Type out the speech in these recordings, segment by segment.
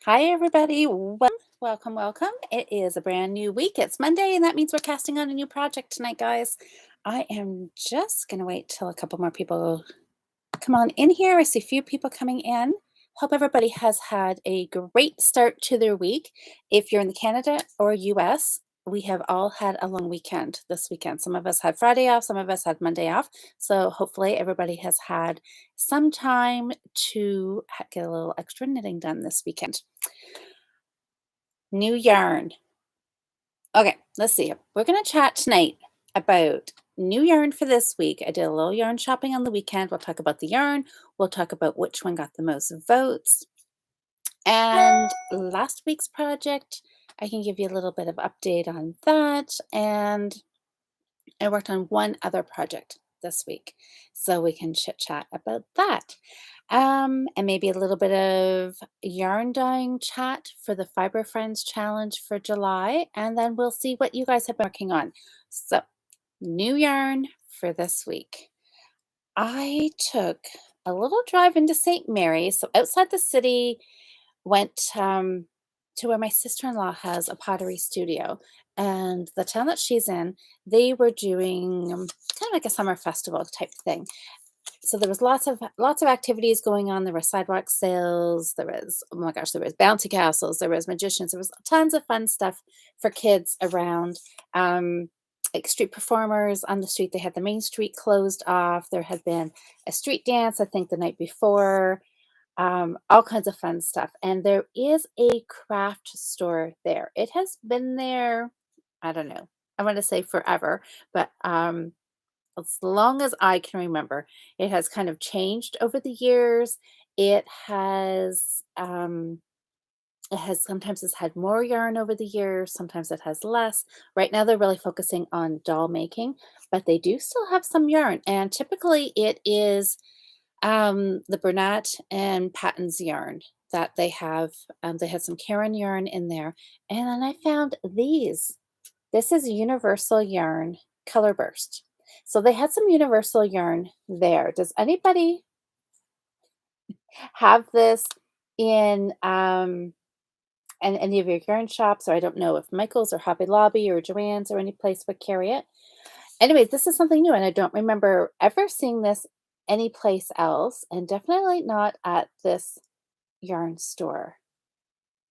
Hi, everybody. Welcome. It is a brand new week. It's Monday, and that means we're casting on a new project tonight, guys. I am just going to wait till a couple more people come on in here. I see a few people coming in. Hope everybody has had a great start to their week. If you're in the Canada or US, we have all had a long weekend this weekend. Some of us had Friday off, some of us had Monday off. So hopefully everybody has had some time to get a little extra knitting done this weekend. New yarn. Okay, let's see. We're going to chat tonight about new yarn for this week. I did a little yarn shopping on the weekend. We'll talk about the yarn. We'll talk about which one got the most votes. And last week's project, I can give you a little bit of update on that. And I worked on one other project this week, so we can chit chat about that. And maybe a little bit of yarn dyeing chat for the Fiber Friends Challenge for July, and then we'll see what you guys have been working on. So, new yarn for this week. I took a little drive into St. Mary's, so outside the city, went to where my sister-in-law has a pottery studio. And the town that she's in, they were doing kind of like a summer festival type thing. So there was lots of activities going on. There were sidewalk sales. There was, oh my gosh, there was bouncy castles. There was magicians. There was tons of fun stuff for kids around. Like street performers on the street. They had the main street closed off. There had been a street dance, I think, the night before. All kinds of fun stuff. And there is a craft store there. It has been there, I don't know, I want to say forever, but as long as I can remember. It has kind of changed over the years. It has sometimes it's had more yarn over the years, sometimes it has less. Right now they're really focusing on doll making, but they do still have some yarn. And typically it is the Bernat and Patton's yarn that they have. They have some Caron yarn in there. And then I found these. This is Universal Yarn Color Burst. So they had some Universal yarn there. Does anybody have this in any of your yarn shops? Or I don't know if Michael's or Hobby Lobby or Joann's or any place would carry it. Anyways, this is something new, and I don't remember ever seeing this anyplace else, and definitely not at this yarn store.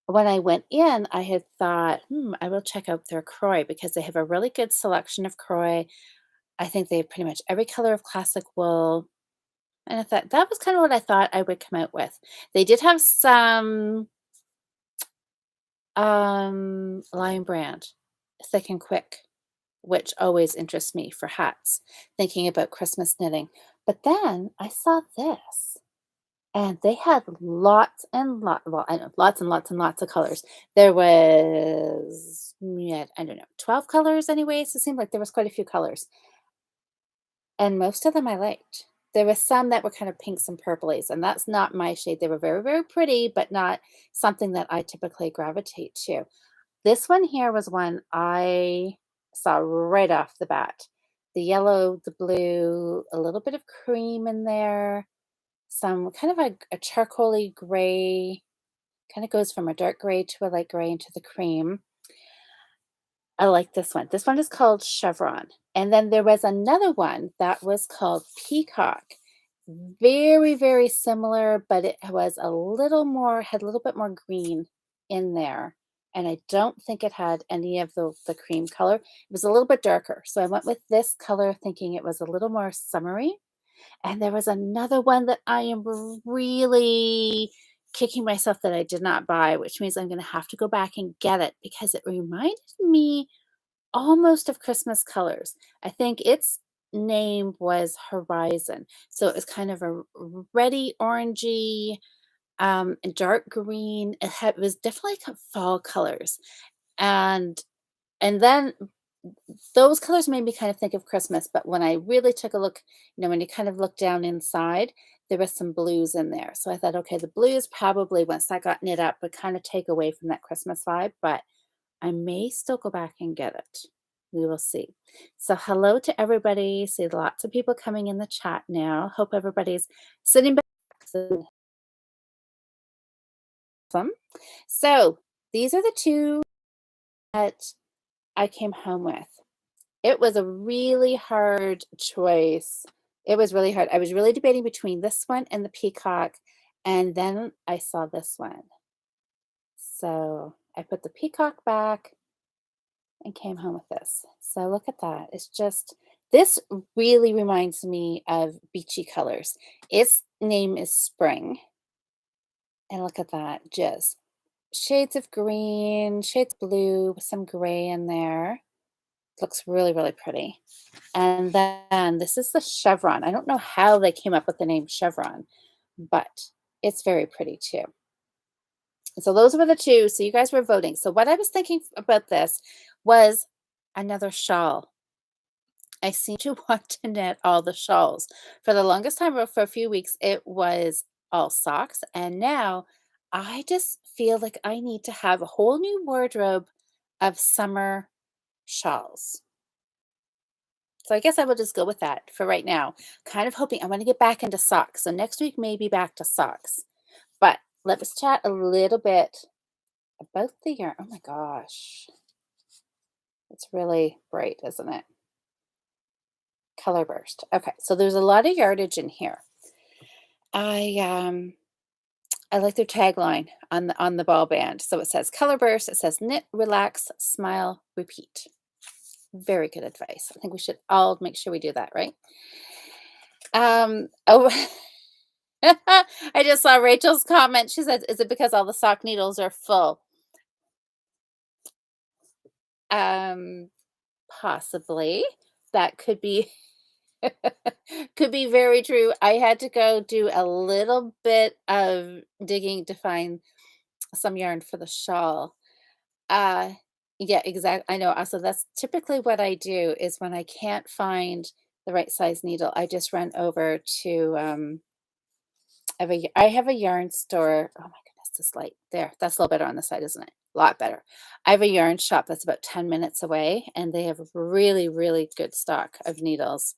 When I went in, I had thought, I will check out their Croy because they have a really good selection of Croy. I think they have pretty much every color of classic wool. And I thought that was kind of what I thought I would come out with. They did have some Lion Brand, Thick and Quick, which always interests me for hats, thinking about Christmas knitting. But then I saw this, and they had lots and well, I know lots and lots and lots of colors. There was, yeah, I don't know, 12 colors anyways. It seemed like there was quite a few colors. And most of them I liked. There were some that were kind of pinks and purplies, and that's not my shade. They were very, very pretty, but not something that I typically gravitate to. This one here was one I saw right off the bat. The yellow, the blue, a little bit of cream in there, some kind of a charcoaly gray, kind of goes from a dark gray to a light gray into the cream. I like this one. This one is called Chevron. And then there was another one that was called Peacock. Very, very similar, but it was a little more, had a little bit more green in there. And I don't think it had any of the cream color. It was a little bit darker. So I went with this color thinking it was a little more summery. And there was another one that I am really kicking myself that I did not buy, which means I'm going to have to go back and get it because it reminded me almost of Christmas colors. I think its name was Horizon. So it was kind of a reddy, orangey, and dark green. It was definitely fall colors. And and then those colors made me kind of think of Christmas, but when I really took a look, when you kind of look down inside, there was some blues in there. So I thought, okay, the blues probably once that got knit up would kind of take away from that Christmas vibe, but I may still go back and get it. We will see. So hello to everybody. See lots of people coming in the chat now. Hope everybody's sitting back. awesome. So these are the two that I came home with. It was a really hard choice. It was really hard. I was really debating between this one and the peacock, and then I saw this one. So I put the peacock back and came home with this. So look at that. It's just, this really reminds me of beachy colors. Its name is Spring. And look at that. Just shades of green, shades of blue, with some gray in there. Looks really, really pretty. And then this is the chevron. I don't know how they came up with the name chevron, but it's very pretty too. So those were the two. So you guys were voting. So what I was thinking about this was another shawl. I seem to want to knit all the shawls. For the longest time, or for a few weeks, it was all socks. And now I just feel like I need to have a whole new wardrobe of summer shawls. So I guess I will just go with that for right now. Kind of hoping I want to get back into socks. So next week, maybe back to socks. But let's chat a little bit about the yarn. Oh my gosh. It's really bright, isn't it? Color burst. Okay, so there's a lot of yardage in here. I um I like their tagline on the ball band. So it says color burst, it says knit, relax, smile, repeat. Very good advice. I think we should all make sure we do that, right? Oh, I just saw Rachel's comment. She said, "Is it because all the sock needles are full?" Um, Possibly. That could be could be very true. I had to go do a little bit of digging to find some yarn for the shawl. Uh, yeah, exactly. I know. Also, that's typically what I do is when I can't find the right size needle, I just run over to I have a yarn store. Oh my goodness, this light there. That's a little better on the side, isn't it? A lot better. I have a yarn shop that's about 10 minutes away, and they have really, really good stock of needles.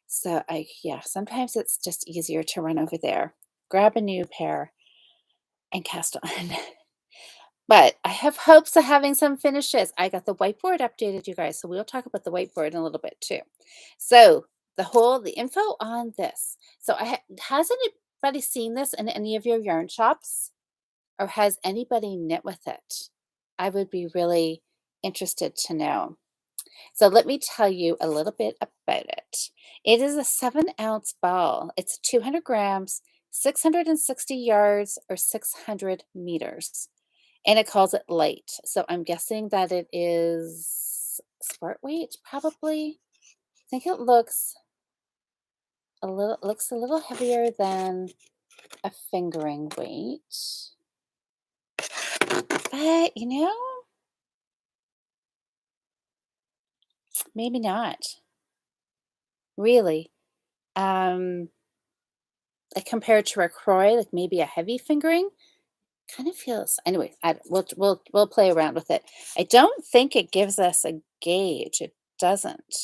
So yeah, sometimes it's just easier to run over there, grab a new pair, and cast on. But I have hopes of having some finishes. I got the whiteboard updated, you guys, so we'll talk about the whiteboard in a little bit too. So the info on this. So has anybody seen this in any of your yarn shops, or has anybody knit with it? I would be really interested to know. So let me tell you a little bit about it. It is a 7-ounce ball. It's 200 grams, 660 yards, or 600 meters. And it calls it light. So I'm guessing that it is sport weight, probably. I think it looks a little heavier than a fingering weight. But maybe not. Really. Um, like compared to a croy, like maybe a heavy fingering, kind of feels anyway. We'll play around with it. I don't think it gives us a gauge. It doesn't.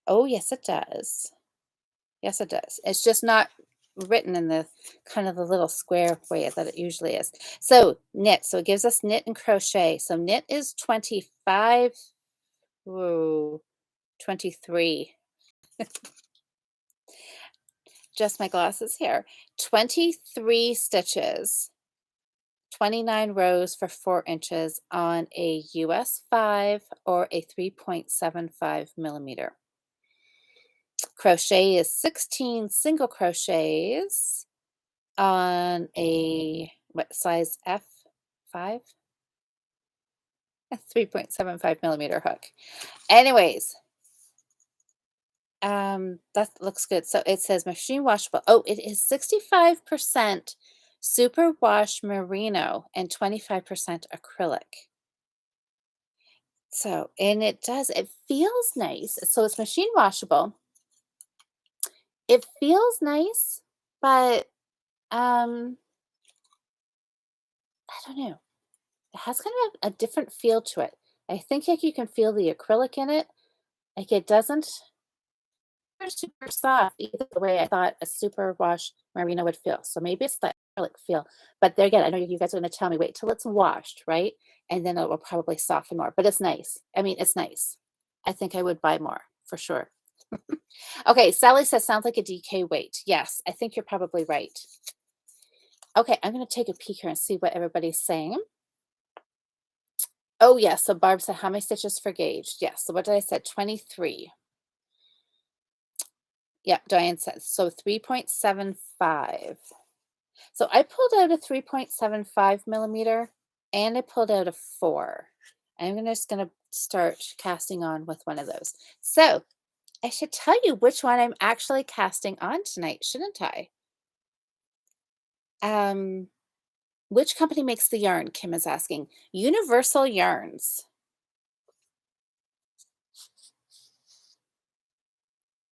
Oh, yes, it does. Yes, it does. It's just not written in the kind of the little square way that it usually is. So knit. So it gives us knit and crochet. So knit is 25. Whoa, 23. Just my glasses here. 23 stitches, 29 rows for 4 inches on a US 5 or a 3.75 millimeter. Crochet is 16 single crochets on a what size F5? A 3.75 millimeter hook. Anyways, that looks good. So it says machine washable. Oh, it is 65% superwash merino and 25% acrylic. So, and it feels nice. So it's machine washable. It feels nice, but I don't know. It has kind of a different feel to it. I think like you can feel the acrylic in it. Like it doesn't. super soft, either the way I thought a super wash merino would feel. So maybe it's the acrylic feel. But there again, I know you guys are gonna tell me, wait till it's washed, right? And then it will probably soften more. But it's nice. I mean, it's nice. I think I would buy more for sure. Okay, Sally says sounds like a DK weight. Yes, I think you're probably right. Okay, I'm gonna take a peek here and see what everybody's saying. Oh yes, so Barb said how many stitches for gauge? Yes, so what did I say? 23. Yep, Diane says so 3.75. So I pulled out a 3.75 millimeter and I pulled out a 4. Just gonna start casting on with one of those. So I should tell you which one I'm actually casting on tonight, shouldn't I? Um, which company makes the yarn? Kim is asking. Universal Yarns.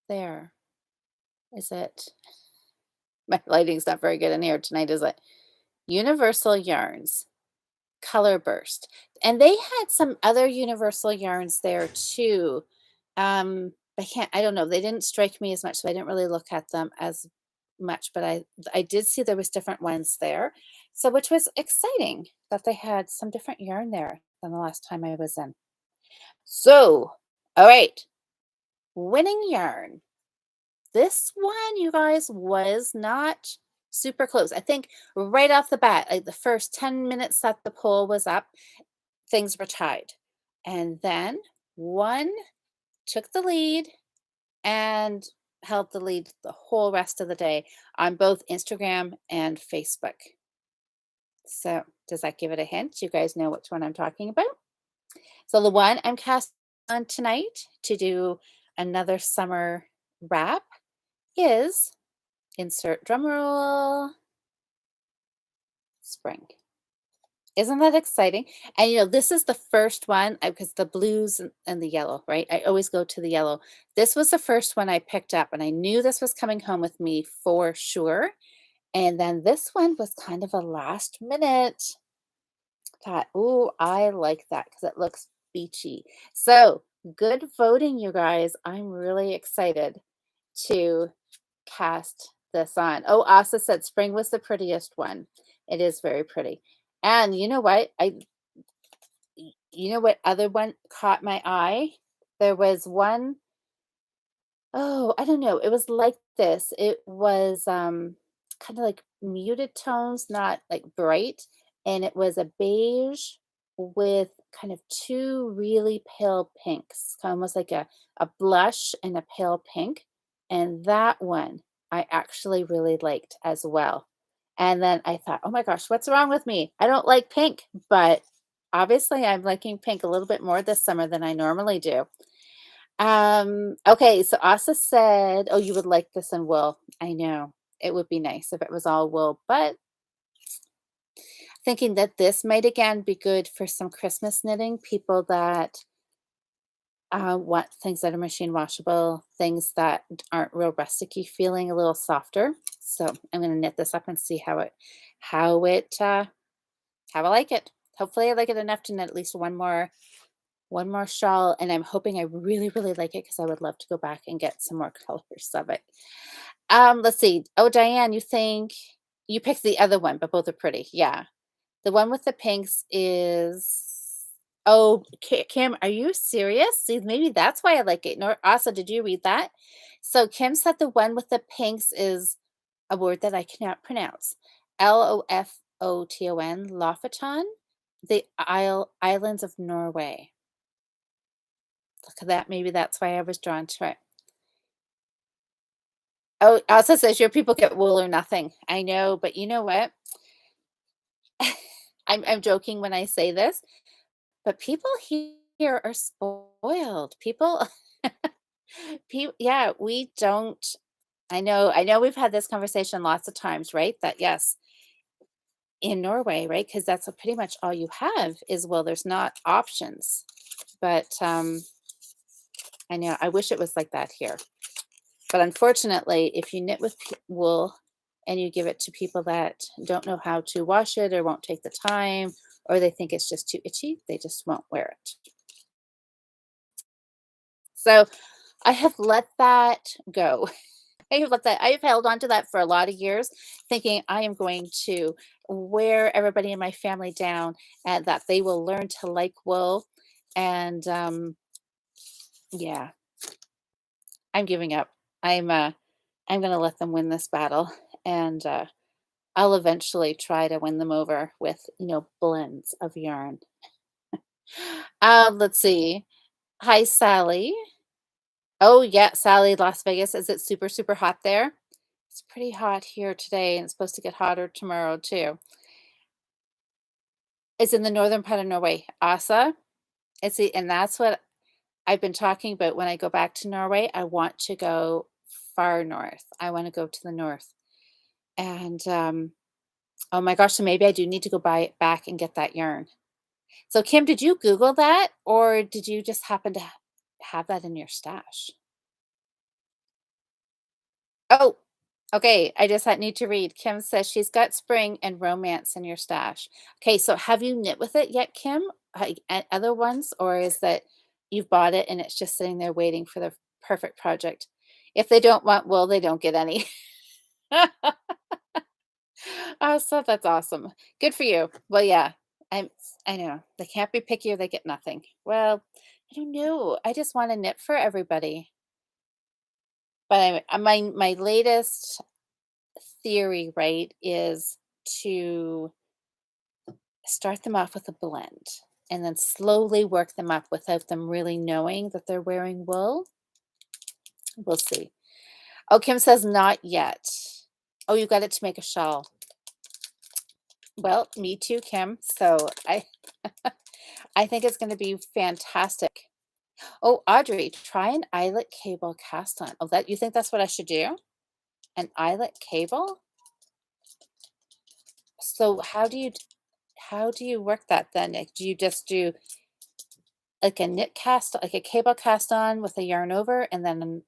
There. Is it? My lighting's not very good in here tonight, is it? Universal Yarns. Color Burst. And they had some other Universal Yarns there too. I don't know. They didn't strike me as much, so I didn't really look at them as much, but I did see there was different ones there. So which was exciting that they had some different yarn there than the last time I was in. So, all right, winning yarn. This one, you guys, was not super close. I think right off the bat, like the first 10 minutes that the poll was up, things were tied. And then one took the lead and held the lead the whole rest of the day on both Instagram and Facebook. So, does that give it a hint? You guys know which one I'm talking about? So, the one I'm casting on tonight to do another summer wrap is insert drum roll spring. Isn't that exciting? And this is the first one because the blues and the yellow, right? I always go to the yellow. This was the first one I picked up, and I knew this was coming home with me for sure. And then this one was kind of a last minute thought, oh, I like that because it looks beachy. So good voting, you guys. I'm really excited to cast this on. Oh, Asa said spring was the prettiest one. It is very pretty. And you know what? You know what other one caught my eye? There was one, oh, I don't know. It was like this. It was kind of like muted tones, not like bright, and it was a beige with kind of two really pale pinks, kind of almost like a blush and a pale pink. And that one I actually really liked as well. And then I thought, oh my gosh, what's wrong with me? I don't like pink, but obviously I'm liking pink a little bit more this summer than I normally do. Okay, so Asa said, oh, you would like this in wool. I know. It would be nice if it was all wool, but thinking that this might again be good for some Christmas knitting, people that want things that are machine washable, things that aren't real rusticy feeling, a little softer. So I'm going to knit this up and see how I like it. Hopefully I like it enough to knit at least one more shawl, and I'm hoping I really, really like it because I would love to go back and get some more colors of it. Let's see. Oh, Diane, you think you picked the other one, but both are pretty. Yeah. The one with the pinks is oh, Kim, are you serious? See, maybe that's why I like it. Nor Asa, did you read that? So Kim said the one with the pinks is a word that I cannot pronounce. Lofoton, Lofoten, the islands of Norway. Look at that. Maybe that's why I was drawn to it. Oh, Elsa says your people get wool or nothing. I know, but you know what? I'm joking when I say this, but people here are spoiled. People, yeah, we don't. I know we've had this conversation lots of times, right? That yes, in Norway, right? Because that's pretty much all you have is well, there's not options. But I know I wish it was like that here. But unfortunately, if you knit with wool and you give it to people that don't know how to wash it or won't take the time, or they think it's just too itchy, they just won't wear it. So, I have let that go. I've held on to that for a lot of years, thinking I am going to wear everybody in my family down and that they will learn to like wool. And yeah, I'm giving up. I'm gonna let them win this battle, and I'll eventually try to win them over with, blends of yarn. Let's see. Hi, Sally. Oh, yeah, Sally, Las Vegas. Is it super, super hot there? It's pretty hot here today, and it's supposed to get hotter tomorrow too. It's in the northern part of Norway, Asa. And that's what I've been talking about when I go back to Norway. I want to go far north. I want to go to the north. And oh my gosh, so maybe I do need to go buy it back and get that yarn. So Kim, did you Google that or did you just happen to have that in your stash? Oh, okay. I just had need to read. Kim says she's got spring and romance in your stash. Okay, so have you knit with it yet, Kim? Other ones, or is that you've bought it and it's just sitting there waiting for the perfect project? If they don't want wool, they don't get any. Oh, so that's awesome. Good for you. Well, yeah, I'm. I know they can't be picky or they get nothing. Well, I don't know. I just want to knit for everybody. But my latest theory, right, is to start them off with a blend and then slowly work them up without them really knowing that they're wearing wool. We'll see. Oh, Kim says not yet. Oh, you got it to make a shawl. Well, me too, Kim. So I think it's going to be fantastic. Oh, Audrey, try an eyelet cable cast on. Oh, that you think that's what I should do? An eyelet cable? So how do you work that then? Like, do you just do like a knit cast, like a cable cast on with a yarn over, and then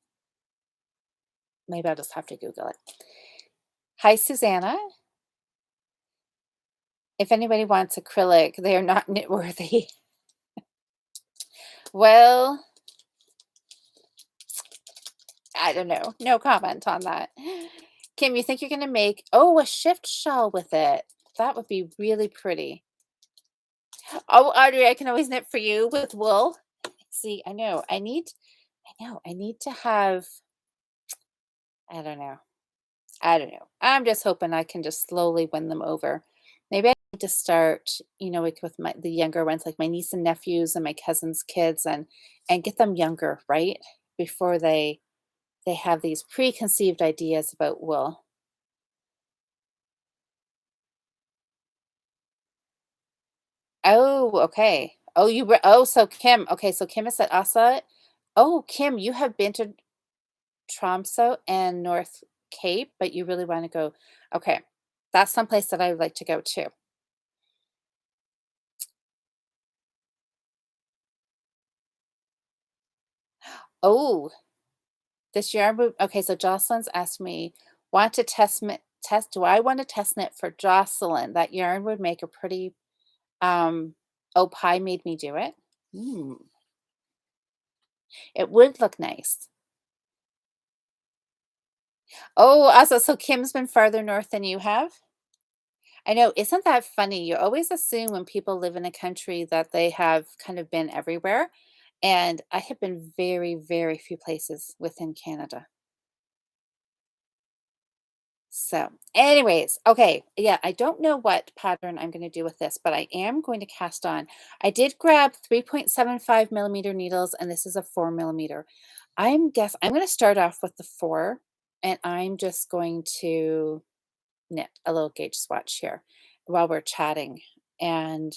maybe I'll just have to Google it. Hi, Susanna. If anybody wants acrylic, they are not knit worthy. Well, I don't know. No comment on that. Kim, you think you're gonna make a shift shawl with it? That would be really pretty. Oh, Audrey, I can always knit for you with wool. See, I know. I need to have, I don't know. I don't know. I'm just hoping I can just slowly win them over. Maybe I need to start, like with the younger ones, like my niece and nephews and my cousin's kids, and get them younger, right? Before they have these preconceived ideas about wool. Oh, okay. So Kim, okay, so Kim is at Asa. Oh, Kim, you have been to Tromso and North Cape, but you really want to go. Okay. That's someplace that I would like to go to. Oh, this yarn would okay, so Jocelyn's asked me, want to do I want to test knit for Jocelyn? That yarn would make a pretty oh, Pi made me do it. Mm, it would look nice. Oh, also, so Kim's been farther north than you have? I know, isn't that funny? You always assume when people live in a country that they have kind of been everywhere. And I have been very, very few places within Canada. So, anyways, okay. Yeah, I don't know what pattern I'm going to do with this, but I am going to cast on. I did grab 3.75 millimeter needles, and this is a 4 millimeter. I'm going to start off with the 4, and I'm just going to knit a little gauge swatch here while we're chatting and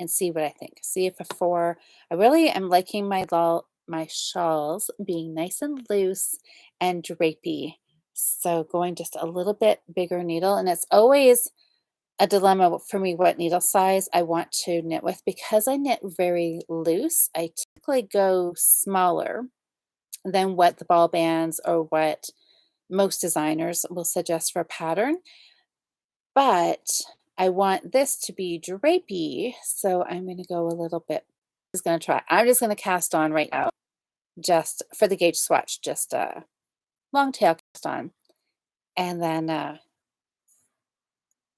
see what I think. See if a 4. I really am liking my shawls being nice and loose and drapey. So going just a little bit bigger needle, and it's always a dilemma for me what needle size I want to knit with because I knit very loose. I typically go smaller than what the ball bands or what most designers will suggest for a pattern, but I want this to be drapey, so I'm going to go a little bit. I'm just going to cast on right now. just for the gauge swatch, just a long tail cast on, and then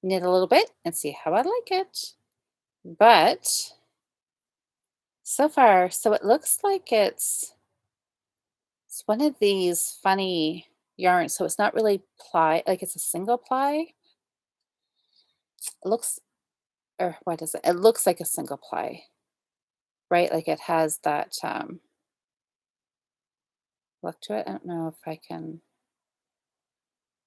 knit a little bit and see how I like it. But so far, so it looks like it's one of these funny yarns. So it's not really ply, like it's a single ply. It looks, or what is it? It looks like a single ply, right? Like it has that look to it. I don't know if I can,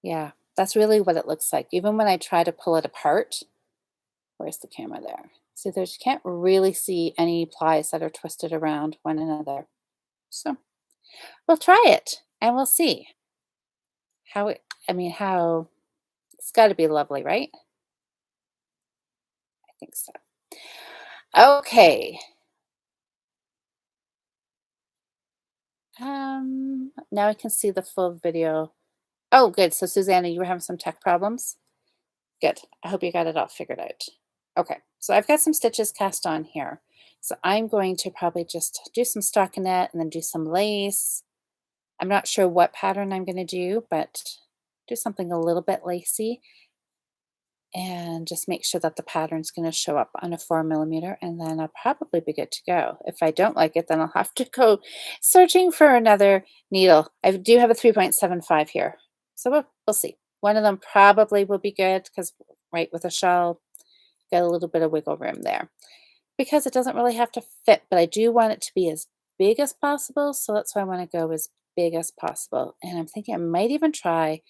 yeah, that's really what it looks like. Even when I try to pull it apart, where's the camera there? See, there's you can't really see any plies that are twisted around one another. So we'll try it and we'll see how it, I mean, how it's got to be lovely, right? I think so. Okay. Now I can see the full video. Oh, good. So Susanna, you were having some tech problems? Good. I hope you got it all figured out. Okay. So I've got some stitches cast on here. So I'm going to probably just do some stockinette and then do some lace. I'm not sure what pattern I'm going to do, but do something a little bit lacy and just make sure that the pattern's going to show up on a 4mm, and then I'll probably be good to go. If I don't like it, then I'll have to go searching for another needle. I do have a 3.75 here, so we'll see. One of them probably will be good because right with a shawl, got a little bit of wiggle room there because it doesn't really have to fit, but I do want it to be as big as possible, so that's why I want to go as big as possible. And I'm thinking I might even try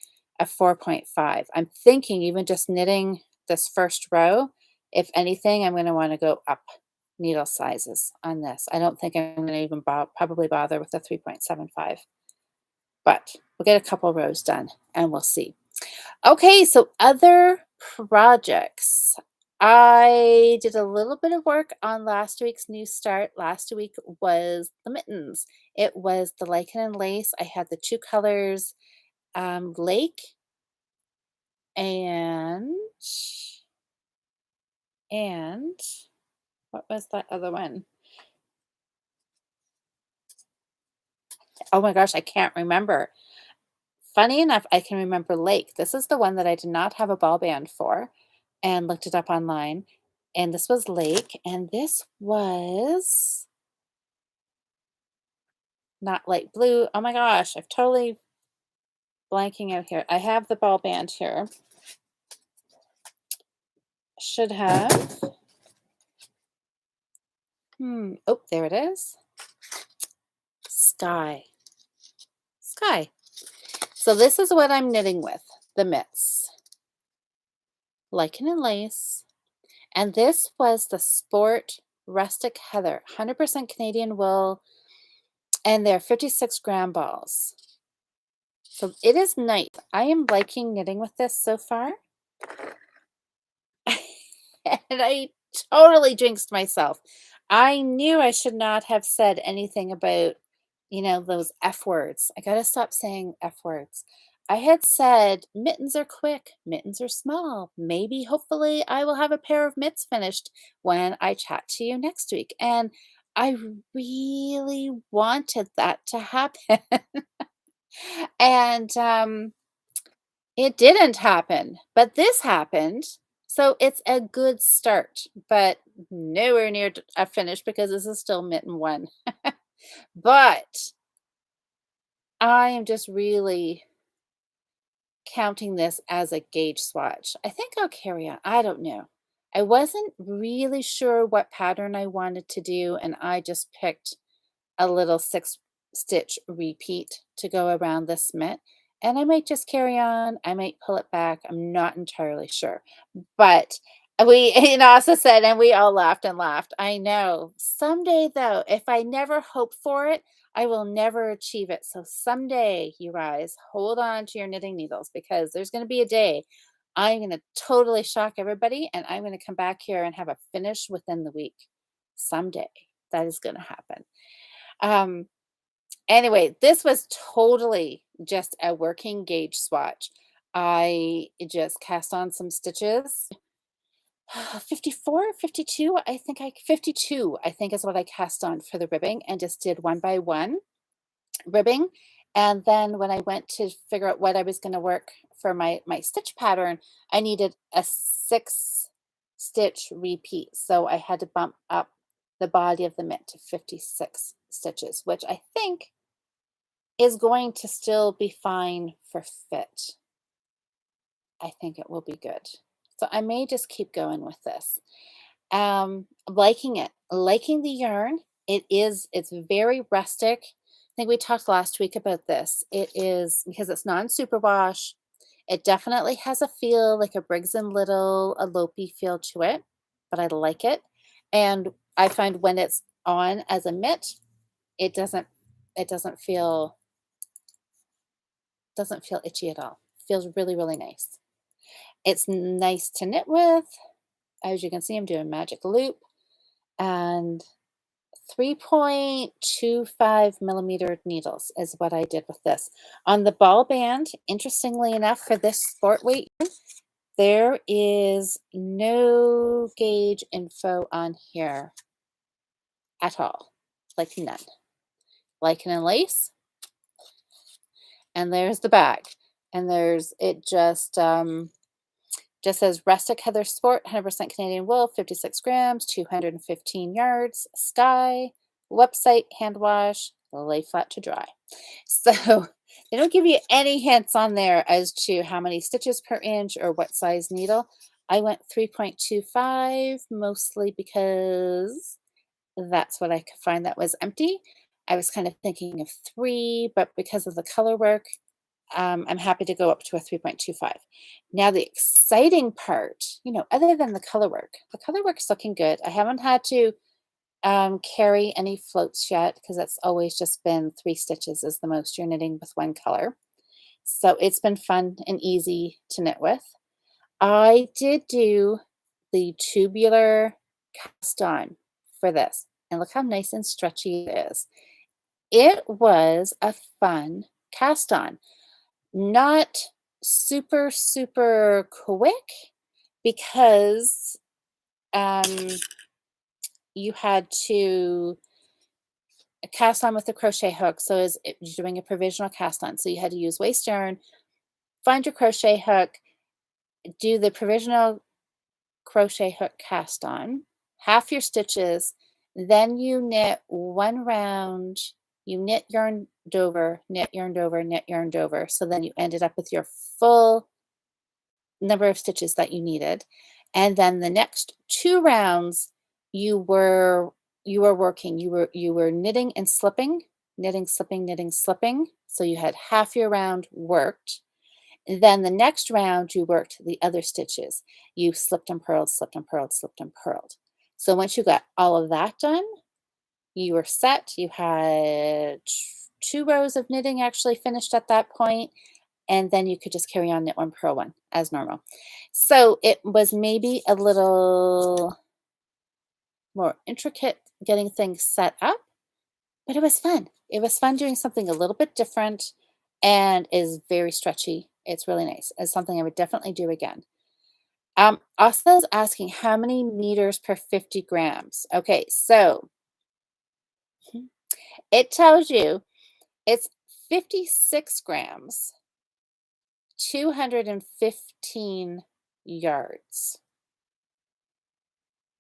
a 4.5. I'm thinking even just knitting this first row, if anything, I'm going to want to go up needle sizes on this. I don't think I'm going to even probably bother with a 3.75, but we'll get a couple rows done and we'll see. Okay, so other projects. I did a little bit of work on last week's new start. Last week was the mittens. It was the lichen and lace. I had the two colors, lake and and what was that other one? Oh my gosh, I can't remember. Funny enough, I can remember lake. This is the one that I did not have a ball band for and looked it up online. And this was lake, and this was not light blue. Oh my gosh, I've totally blanking out here. I have the ball band here. Should have. Oh, there it is. Sky. Sky. So this is what I'm knitting with, the mitts. Lichen and lace. And this was the Sport Rustic Heather, 100% Canadian wool, and they're 56-gram balls. So it is nice. I am liking knitting with this so far. And I totally jinxed myself. I knew I should not have said anything about, those F words. I got to stop saying F words. I had said mittens are quick, mittens are small. Maybe, hopefully, I will have a pair of mitts finished when I chat to you next week. And I really wanted that to happen. And it didn't happen, but this happened. So it's a good start, but nowhere near a finish because this is still mitten one. But I am just really counting this as a gauge swatch. I think I'll carry on. I don't know. I wasn't really sure what pattern I wanted to do, and I just picked a little 6-stitch repeat to go around this mitt. And I might just carry on. I might pull it back. I'm not entirely sure. But we, also said, and we all laughed and laughed. I know. Someday, though, if I never hope for it, I will never achieve it. So someday, you guys, hold on to your knitting needles because there's going to be a day I'm going to totally shock everybody and I'm going to come back here and have a finish within the week. Someday that is going to happen. Um, anyway, this was totally just a working gauge swatch. I just cast on some stitches. 54, 52, I think 52, I think is what I cast on for the ribbing and just did one by one. ribbing. And then when I went to figure out what I was going to work for my stitch pattern, I needed a 6 stitch repeat. So I had to bump up the body of the mitt to 56 stitches, which I think is going to still be fine for fit. I think it will be good. So I may just keep going with this. Liking it, liking the yarn. It's very rustic. I think we talked last week about this. It is because it's non-superwash. It definitely has a feel like a Briggs and Little, a Lopey feel to it, but I like it. And I find when it's on as a mitt, it doesn't feel itchy at all. Feels really, really nice. It's nice to knit with. As you can see, I'm doing magic loop and 3.25 millimeter needles is what I did with this. On the ball band, interestingly enough, for this sport weight, there is no gauge info on here at all, like none. Like in a lace, and there's the bag, and there's it just says rustic heather sport, 100% Canadian wool, 56 grams, 215 yards, sky, website, hand wash, lay flat to dry. So they don't give you any hints on there as to how many stitches per inch or what size needle. I went 3.25 mostly because that's what I could find that was empty. I was kind of thinking of 3, but because of the color work, I'm happy to go up to a 3.25. Now, the exciting part, other than the color work's looking good. I haven't had to carry any floats yet because that's always just been 3 stitches is the most you're knitting with one color. So it's been fun and easy to knit with. I did do the tubular cast on for this, and look how nice and stretchy it is. It was a fun cast on. Not super, super quick because, um, you had to cast on with the crochet hook, so as you're doing a provisional cast on, so you had to use waste yarn, find your crochet hook, do the provisional crochet hook cast on, half your stitches, then you knit 1 round, you knit yarned over, knit yarned over, knit yarned over, so then you ended up with your full number of stitches that you needed. And then the next 2 rounds, you were working, you were knitting and slipping, knitting, slipping, knitting, slipping. So you had half your round worked. And then the next round, you worked the other stitches. You slipped and purled, slipped and purled, slipped and purled. So once you got all of that done, you were set. You had 2 rows of knitting actually finished at that point, and then you could just carry on knit one, purl one as normal. So it was maybe a little more intricate getting things set up, but it was fun. It was fun doing something a little bit different and is very stretchy. It's really nice. It's something I would definitely do again. Asa's asking how many meters per 50 grams. Okay, so it tells you it's 56 grams, 215 yards.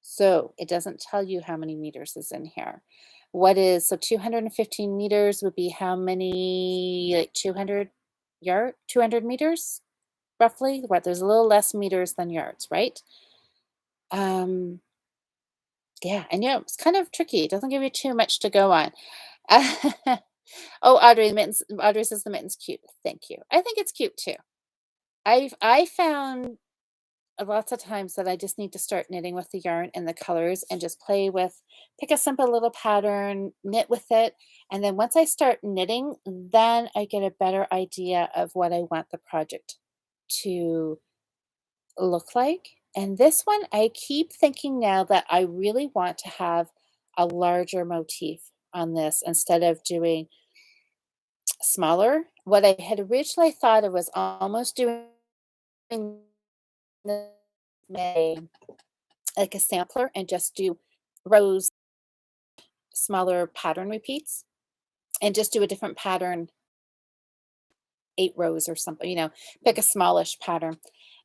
So it doesn't tell you how many meters is in here. So 215 meters would be how many, like 200 meters roughly? What, there's a little less meters than yards, right? Um, yeah, and it's kind of tricky. It doesn't give you too much to go on. Oh, Audrey says the mitten's cute. Thank you. I think it's cute too. I found lots of times that I just need to start knitting with the yarn and the colors and just pick a simple little pattern, knit with it. And then once I start knitting, then I get a better idea of what I want the project to look like. And this one, I keep thinking now that I really want to have a larger motif on this instead of doing smaller. What I had originally thought of was almost doing a like a sampler and just do rows, smaller pattern repeats. and just do a different pattern, 8 rows or something, pick a smallish pattern.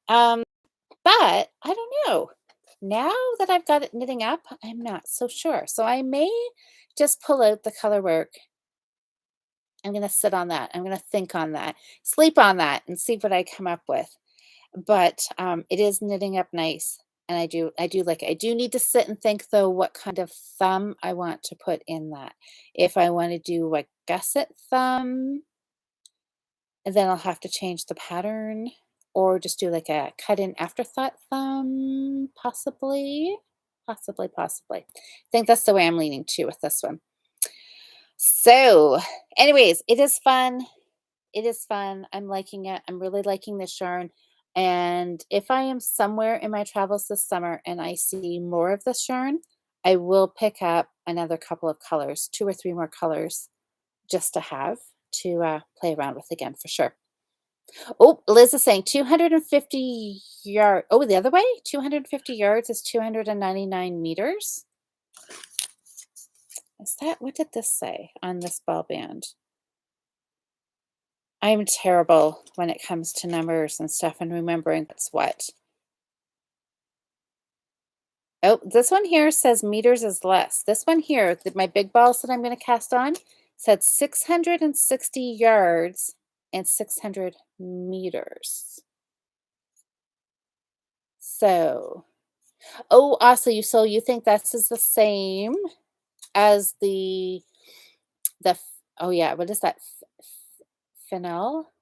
Um, but I don't know. Now that I've got it knitting up, I'm not so sure. So I may just pull out the color work. I'm going to sit on that. I'm going to think on that, sleep on that, and see what I come up with. But it is knitting up nice, and I do like it. I do need to sit and think though what kind of thumb I want to put in that. If I want to do a gusset thumb, and then I'll have to change the pattern, or just do like a cut in afterthought thumb, possibly. Possibly, possibly. I think that's the way I'm leaning to with this one. So, anyways, it is fun. It is fun. I'm liking it. I'm really liking this yarn. And if I am somewhere in my travels this summer and I see more of this yarn, I will pick up another couple of colors, 2 or 3 more colors just to have to play around with again for sure. Oh, Liz is saying 250 yard. Oh, the other way? 250 yards is 299 meters. Is that, what did this say on this ball band? I'm terrible when it comes to numbers and stuff and remembering what's what. Oh, this one here says meters is less. This one here, my big balls that I'm going to cast on, said 660 yards and 600 meters. So, oh, also, you think this is the same as oh yeah, what is that? Fennel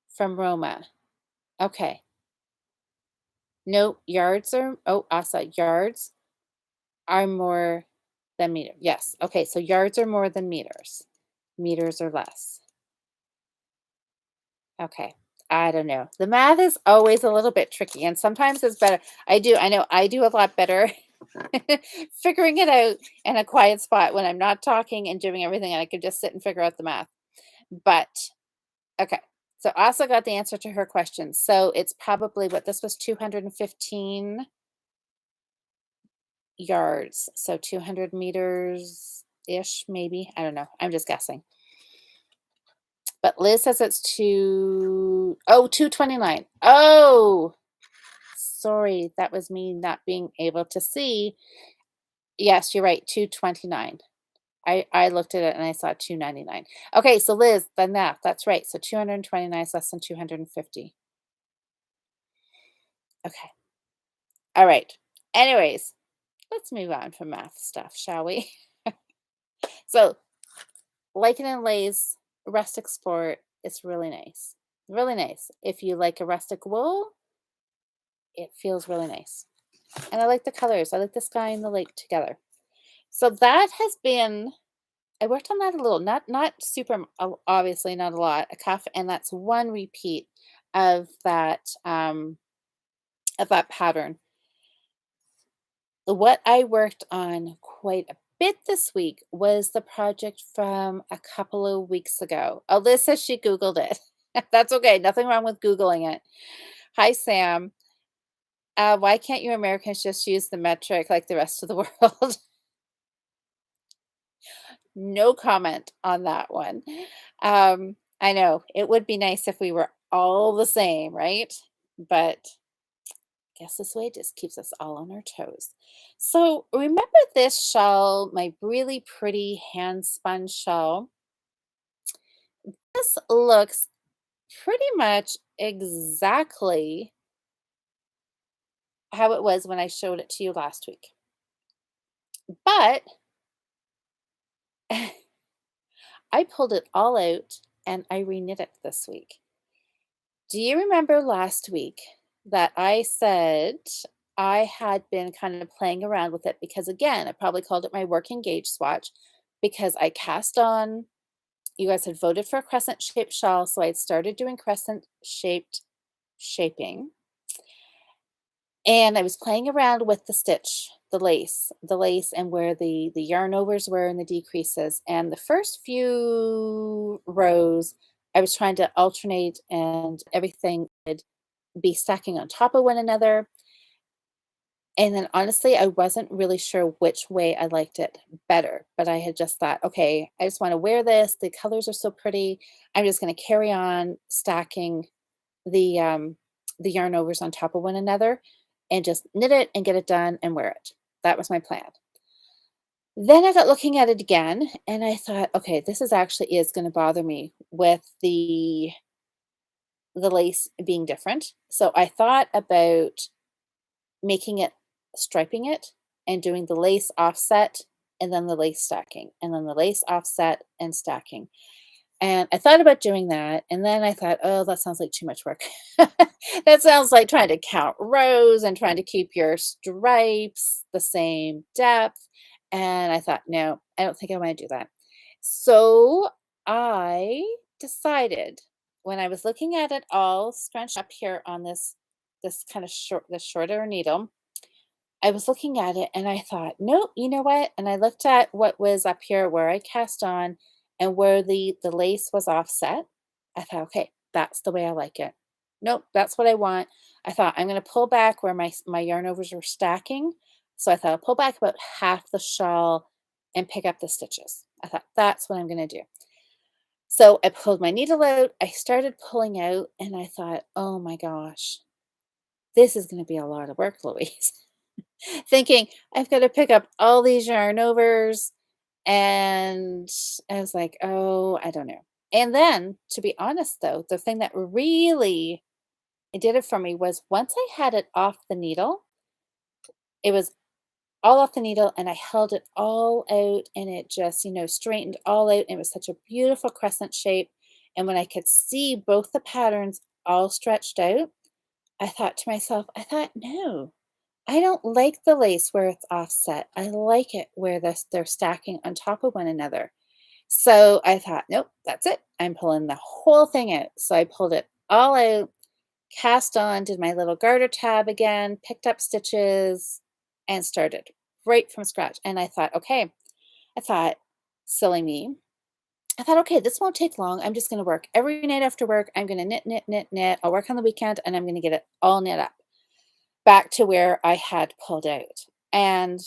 from Roma. Okay. No, yards are, oh, Asa, yards are more than meter. Yes. Okay. So yards are more than meters. Meters are less. Okay. I don't know. The math is always a little bit tricky and sometimes it's better. I know I do a lot better figuring it out in a quiet spot when I'm not talking and doing everything and I could just sit and figure out the math. But okay. So Asa got the answer to her question. So it's probably what this was 215 yards. So 200 meters ish, maybe. I don't know. I'm just guessing. But Liz says it's 229. Oh, sorry. That was me not being able to see. Yes, you're right. 229. I looked at it and I saw 299. Okay, so Liz, the math, that's right. So 229 is less than 250. Okay. All right. Anyways, let's move on from math stuff, shall we? So, Lichen and Lay's rustic sport is really nice. Really nice. If you like a rustic wool, it feels really nice. And I like the colors. I like the sky and the lake together. So that has been, I worked on that a little, not super, obviously not a lot, a cuff, and that's one repeat of that pattern. What I worked on quite a bit this week was the project from a couple of weeks ago. Alyssa, she Googled it. That's okay. Nothing wrong with Googling it. Hi, Sam. Why can't you Americans just use the metric like the rest of the world? No comment on that one. I know it would be nice if we were all the same, right? But guess this way just keeps us all on our toes. So remember this shawl, my really pretty hand spun shawl? This looks pretty much exactly how it was when I showed it to you last week. But I pulled it all out and I reknit it this week. Do you remember last week that I said I had been kind of playing around with it because, again, I probably called it my working gauge swatch because I cast on, you guys had voted for a crescent shaped shawl, so I had started doing crescent shaped shaping. And I was playing around with the stitch, the lace and where the yarn overs were and the decreases. And the first few rows, I was trying to alternate and everything would be stacking on top of one another. And then honestly, I wasn't really sure which way I liked it better, but I had just thought, okay, I just want to wear this. The colors are so pretty. I'm just going to carry on stacking the yarn overs on top of one another and just knit it and get it done and wear it. That was my plan. Then I got looking at it again and I thought, okay, this is actually is going to bother me with the lace being different. So I thought about making it striping it and doing the lace offset and then the lace stacking and then the lace offset and stacking. And I thought about doing that, and then I thought, "Oh, that sounds like too much work." That sounds like trying to count rows and trying to keep your stripes the same depth, and I thought, "No, I don't think I wanna do that." So, I decided when I was looking at it all scrunched up here on this kinda shorter needle, I was looking at it and I thought, "Nope, you know what?" And I looked at what was up here where I cast on and where the lace was offset. I thought, "Okay, that's the way I like it. Nope, that's what I want." I thought, "I'm gonna pull back where my yarn overs were stacking." So I thought, "I'll pull back about half the shawl and pick up the stitches." I thought, "That's what I'm gonna do." So I pulled my needle out, I started pulling out, and I thought, "Oh my gosh, this is gonna be a lot of work, Louise." Thinking, "I've gotta pick up all these yarn overs," and I was like, "Oh, I don't know." And then, to be honest though, the thing that really did it for me was once I had it off the needle, it was all off the needle and I held it all out and it just, straightened all out, and it was such a beautiful crescent shape, and when I could see both the patterns all stretched out, I thought to myself, I thought, "No, I don't like the lace where it's offset. I like it where they're stacking on top of one another." So I thought, nope, that's it. I'm pulling the whole thing out. So I pulled it all out, cast on, did my little garter tab again, picked up stitches, and started right from scratch. And I thought, okay, I thought, silly me. I thought, okay, this won't take long. I'm just going to work every night after work. I'm going to knit, knit, knit, knit. I'll work on the weekend and I'm going to get it all knit up back to where I had pulled out. And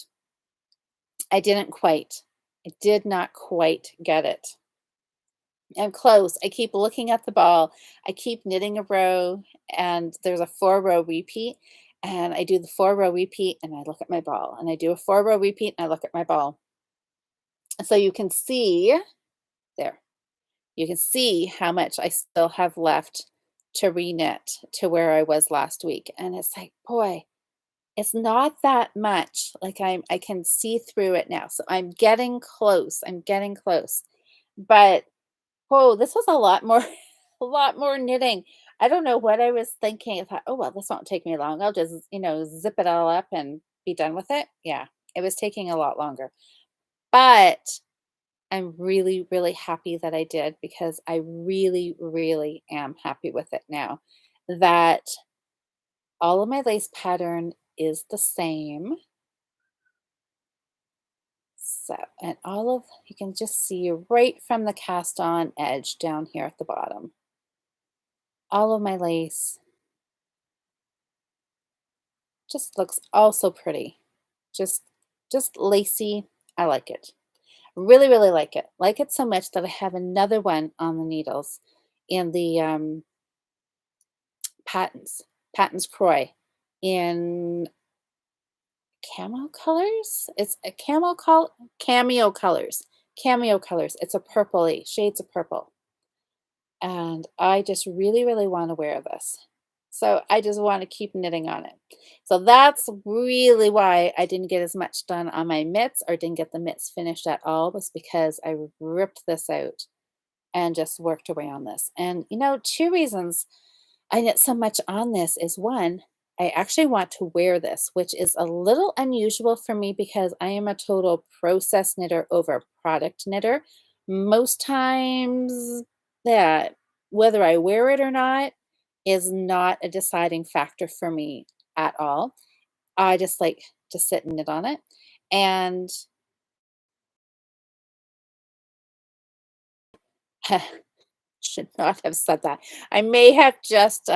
I didn't quite. I did not quite get it. I'm close. I keep looking at the ball. I keep knitting a row, and there's a 4-row repeat. And I do the 4-row repeat, and I look at my ball. And I do a 4-row repeat, and I look at my ball. So you can see there, you can see how much I still have left to reknit to where I was last week. And it's like, boy, it's not that much, like, I can see through it now, so I'm getting close, but, whoa, this was a lot more a lot more knitting. I don't know what I was thinking. I thought, "Oh, well, this won't take me long. I'll just, zip it all up and be done with it." Yeah, it was taking a lot longer, but I'm really, really happy that I did because I really, really am happy with it now that all of my lace pattern is the same. So, and all of, you can just see right from the cast on edge down here at the bottom, all of my lace just looks all so pretty. Just, just lacy. I like it. Really, really like it. Like it so much that I have another one on the needles in the patents, patents Croy in camo colors. It's a cameo colors, cameo colors. It's a purpley, shades of purple. And I just really, really want to wear this. So I just want to keep knitting on it. So that's really why I didn't get as much done on my mitts or didn't get the mitts finished at all, was because I ripped this out and just worked away on this. And two reasons I knit so much on this is one, I actually want to wear this, which is a little unusual for me because I am a total process knitter over product knitter. Most times, that whether I wear it or not is not a deciding factor for me at all. I just like to sit and knit on it. And should not have said that. I may have just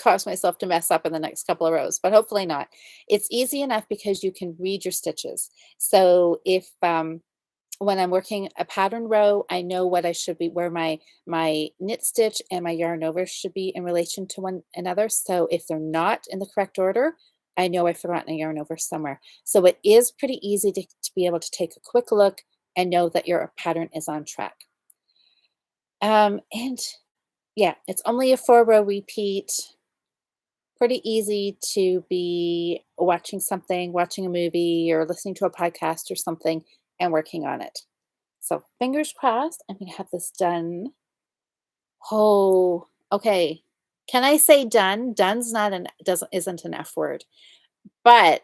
cause myself to mess up in the next couple of rows, but hopefully not. It's easy enough because you can read your stitches. So if when I'm working a pattern row, I know what I should be where my knit stitch and my yarn over should be in relation to one another. So if they're not in the correct order, I know I've forgotten a yarn over somewhere. So it is pretty easy to be able to take a quick look and know that your pattern is on track. And yeah, it's only a 4-row repeat. Pretty easy to be watching something, watching a movie or listening to a podcast or something and working on it. So fingers crossed, I'm gonna have this done. Oh, okay. Can I say done? Done's not an doesn't isn't an F word, but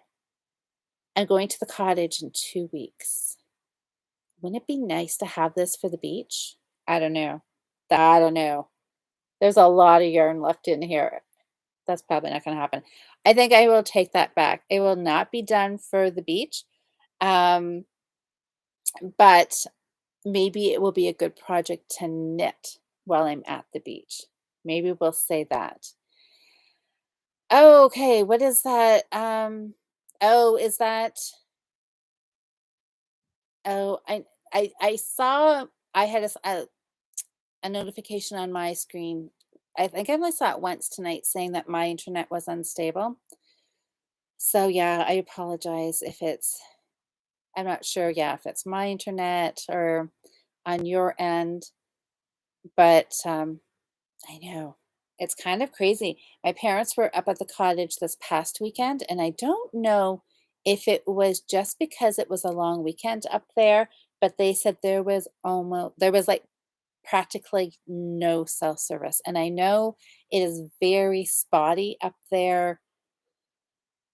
I'm going to the cottage in 2 weeks. Wouldn't it be nice to have this for the beach? I don't know. I don't know. There's a lot of yarn left in here. That's probably not gonna happen. I think I will take that back. It will not be done for the beach, um, but maybe it will be a good project to knit while I'm at the beach. Maybe we'll say that. Oh, okay, what is that? Oh, is that oh, I saw I had a notification on my screen. I think I only saw it once tonight saying that my internet was unstable. So yeah, I apologize if it's I'm not sure, yeah, if it's my internet or on your end, but I know it's kind of crazy. My parents were up at the cottage this past weekend, and I don't know if it was just because it was a long weekend up there, but they said there was like practically no cell service. And I know it is very spotty up there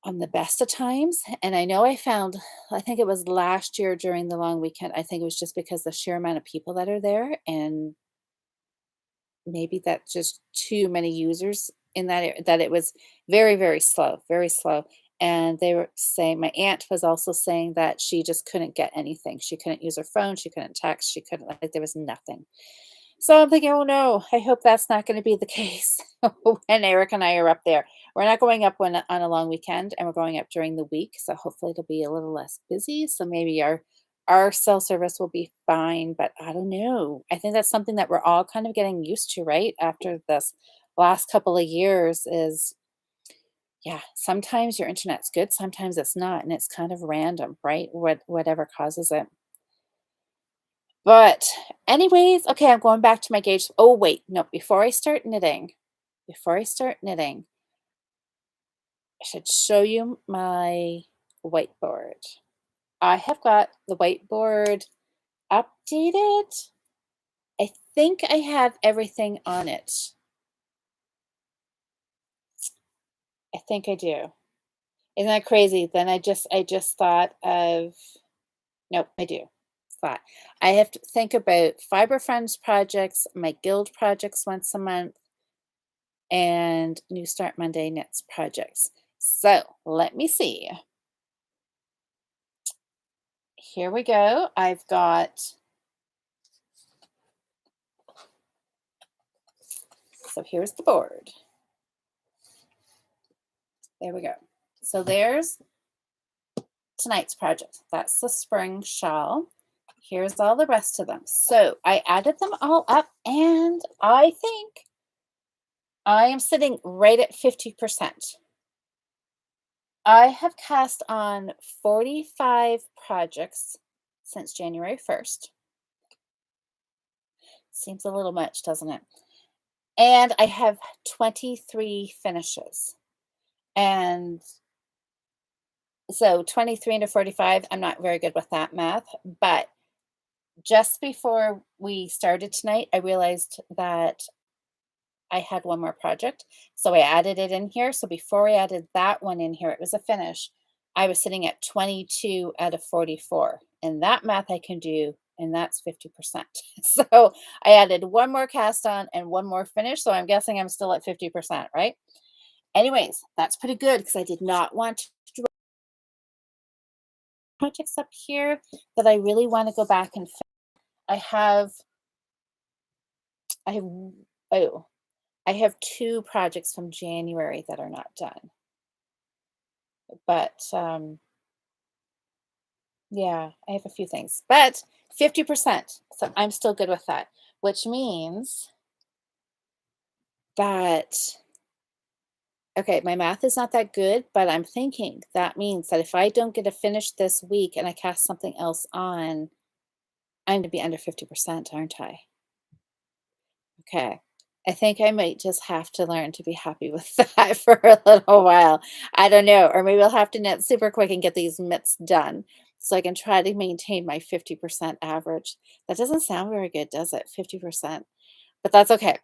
on the best of times, and I know I think it was last year during the long weekend, I think it was just because the sheer amount of people that are there, and maybe that's just too many users in that that it was very, very slow, and they were saying my aunt was also saying that she just couldn't get anything. She couldn't use her phone, she couldn't text, she couldn't like, there was nothing. So I'm thinking, "Oh, no, I hope that's not gonna be the case when Eric and I are up there." We're not going up on a long weekend, and we're going up during the week, so hopefully it'll be a little less busy, so maybe our cell service will be fine, but I don't know. I think that's something that we're all kind of getting used to, right? After this last couple of years is yeah, sometimes your internet's good, sometimes it's not, and it's kind of random, right? Whatever causes it. But anyways, okay, I'm going back to my gauge. Oh, wait, no, before I start knitting, I should show you my whiteboard. I have got the whiteboard updated. I think I have everything on it. I think I do. Isn't that crazy? Then I just thought of nope, I do. Thought. I have to think about Fiber Friends projects, my guild projects once a month, and New Start Monday Knits projects. So let me see. Here we go. I've got, so here's the board. There we go. So there's tonight's project. That's the spring shawl. Here's all the rest of them. So I added them all up and I think I am sitting right at 50%. I have cast on 45 projects since January 1st. Seems a little much, doesn't it? And I have 23 finishes. And so 23 into 45, I'm not very good with that math, but just before we started tonight, I realized that I had one more project. So I added it in here. So before I added that one in here, it was a finish. I was sitting at 22 out of 44. And that math I can do, and that's 50%. So I added one more cast on and one more finish. So I'm guessing I'm still at 50%, right? Anyways, that's pretty good because I did not want to do projects up here that I really want to go back and I have, oh, I have 2 projects from January that are not done, but, yeah, I have a few things, but 50%, so I'm still good with that, which means that okay, my math is not that good, but I'm thinking that means that if I don't get a finish this week and I cast something else on, I'm gonna be under 50%, aren't I? Okay. I think I might just have to learn to be happy with that for a little while. I don't know, or maybe I'll have to knit super quick and get these mitts done so I can try to maintain my 50% average. That doesn't sound very good, does it? 50%. But that's okay.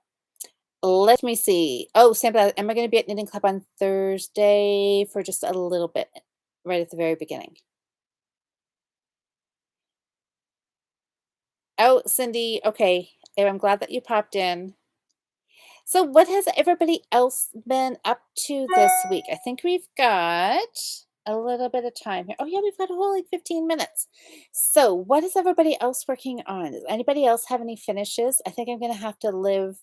Let me see. Oh, Santa, am I going to be at Knitting Club on Thursday for just a little bit, right at the very beginning? Oh, Cindy, okay. I'm glad that you popped in. So, what has everybody else been up to this week? I think we've got a little bit of time here. Oh, yeah, we've got a whole like 15 minutes. So, what is everybody else working on? Does anybody else have any finishes? I think I'm going to have to live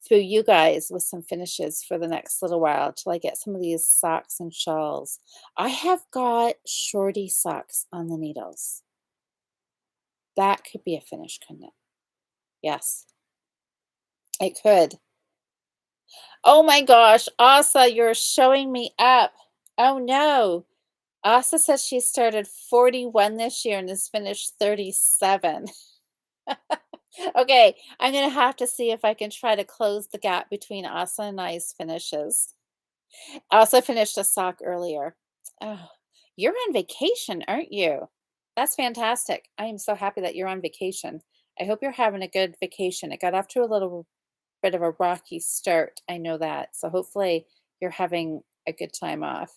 through you guys with some finishes for the next little while till I get some of these socks and shawls. I have got shorty socks on the needles. That could be a finish, couldn't it? Yes, it could. Oh my gosh, Asa, you're showing me up. Oh no. Asa says she started 41 this year and has finished 37. Okay, I'm gonna have to see if I can try to close the gap between Asa and I's finishes. Asa finished a sock earlier. Oh, you're on vacation, aren't you? That's fantastic. I am so happy that you're on vacation. I hope you're having a good vacation. It got off to a little bit of a rocky start. I know that. So hopefully you're having a good time off.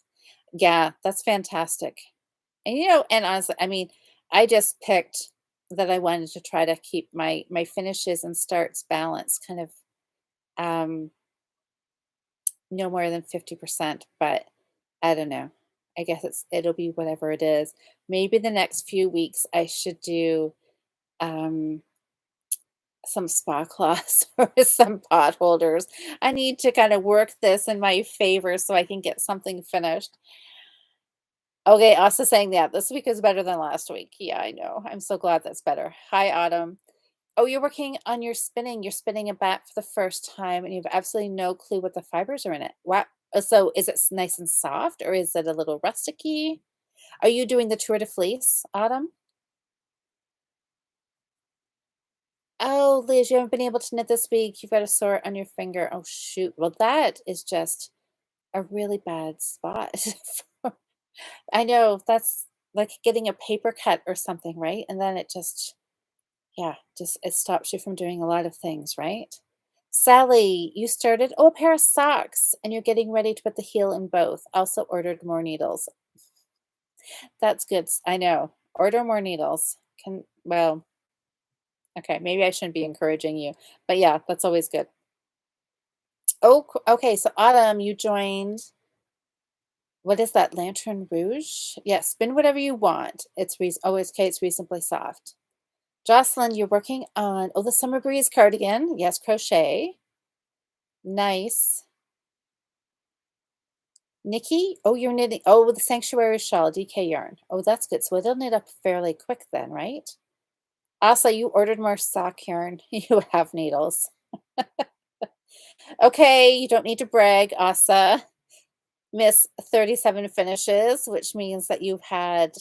Yeah, that's fantastic. And and honestly, I mean, I just picked that I wanted to try to keep my finishes and starts balanced kind of um no more than 50%, but I don't know. I guess it'll be whatever it is. Maybe the next few weeks I should do um some spa cloths or some pot holders. I need to kind of work this in my favor so I can get something finished. Okay, also saying that this week is better than last week. Yeah, I know. I'm so glad that's better. Hi, Autumn. Oh, you're working on your spinning. You're spinning a bat for the first time and you have absolutely no clue what the fibers are in it. Wow. So is it nice and soft or is it a little rusticy? Are you doing the tour de fleece, Autumn? Oh, Liz, you haven't been able to knit this week. You've got a sore on your finger. Oh, shoot. Well, that is just a really bad spot. I know that's like getting a paper cut or something, right? And then it just, yeah, just it stops you from doing a lot of things, right? Sally, you started a pair of socks and you're getting ready to put the heel in both. Also ordered more needles. That's good. I know. Order more needles. Well, okay, maybe I shouldn't be encouraging you. But yeah, that's always good. Oh, okay. So Autumn, you joined. What is that? Lantern Rouge? Yes, spin whatever you want. Always okay. It's reasonably soft. Jocelyn, you're working on the Summer Breeze cardigan. Yes, crochet. Nice. Nikki, you're knitting. Oh, the Sanctuary Shawl, DK yarn. Oh, that's good. So it'll knit up fairly quick then, right? Asa, you ordered more sock yarn. You have needles. Okay, you don't need to brag, Asa. Miss 37 finishes, which means that you've had,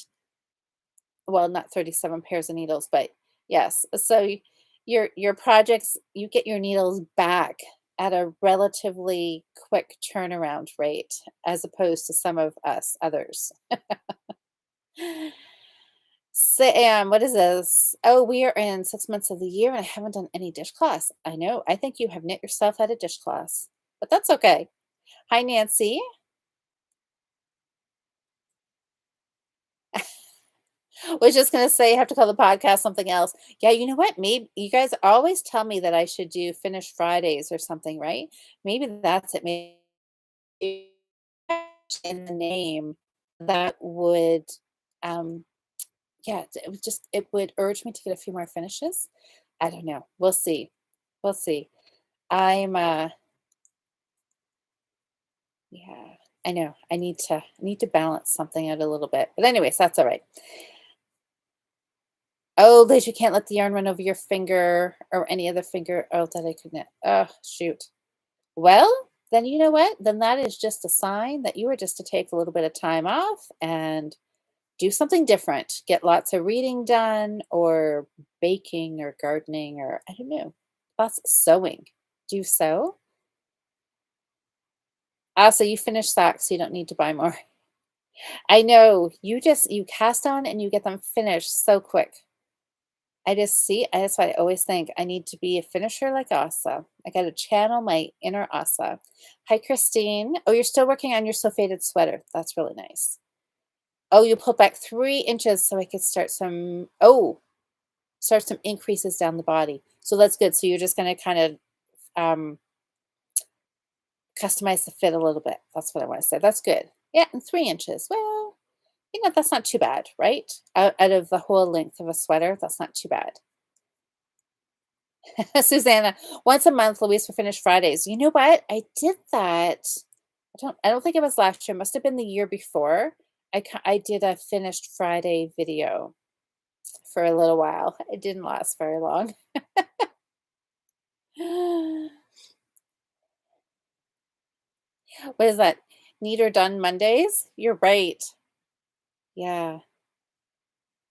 well, not 37 pairs of needles, but yes. So your projects, you get your needles back at a relatively quick turnaround rate as opposed to some of us others. Sam, what is this? Oh, we are in 6 months of the year and I haven't done any dishcloths. I know. I think you have knit yourself out of dishcloths, but that's okay. Hi, Nancy. Was just gonna say, I have to call the podcast something else. Yeah, you know what? Maybe you guys always tell me that I should do Finish Fridays or something, right? Maybe that's it. Maybe in the name that would, um, yeah, it would urge me to get a few more finishes. I don't know. We'll see. We'll see. I'm Yeah, I know. I need to balance something out a little bit. But anyways, that's all right. Oh, Liz, you can't let the yarn run over your finger or any other finger. Oh, that I couldn't. Oh, shoot. Well, then you know what? Then that is just a sign that you were just to take a little bit of time off and do something different. Get lots of reading done or baking or gardening or I don't know. Lots of sewing. Do you sew? Ah, so you finish socks, so you don't need to buy more. I know. You cast on and you get them finished so quick. I just see that's why I always think I need to be a finisher like Asa. I gotta channel my inner Asa. Hi, Christine. Oh, you're still working on your so faded sweater. That's really nice. Oh, you pulled back 3 inches so I could start some increases down the body. So that's good. So you're just gonna kind of um, customize the fit a little bit. That's what I want to say. That's good. Yeah, and 3 inches. Well, that's not too bad, right? Out of the whole length of a sweater, that's not too bad. Susanna, once a month, Louise for Finished Fridays. You know what? I did that. I don't think it was last year. It must have been the year before. I did a Finished Friday video for a little while. It didn't last very long. What is that? Need or done Mondays? You're right. Yeah.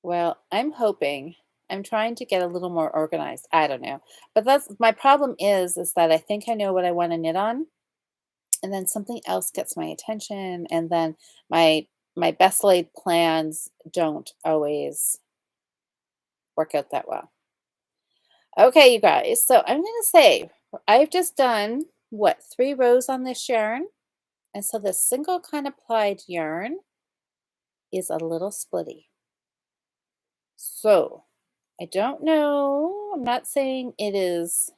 Well, I'm trying to get a little more organized. I don't know. But that's my problem is that I think I know what I want to knit on, and then something else gets my attention, and then my best laid plans don't always work out that well. Okay, you guys. So I'm gonna say I've just done what 3 rows on this yarn, and so the single kind of plied yarn is a little splitty. So I don't know. I'm not saying it is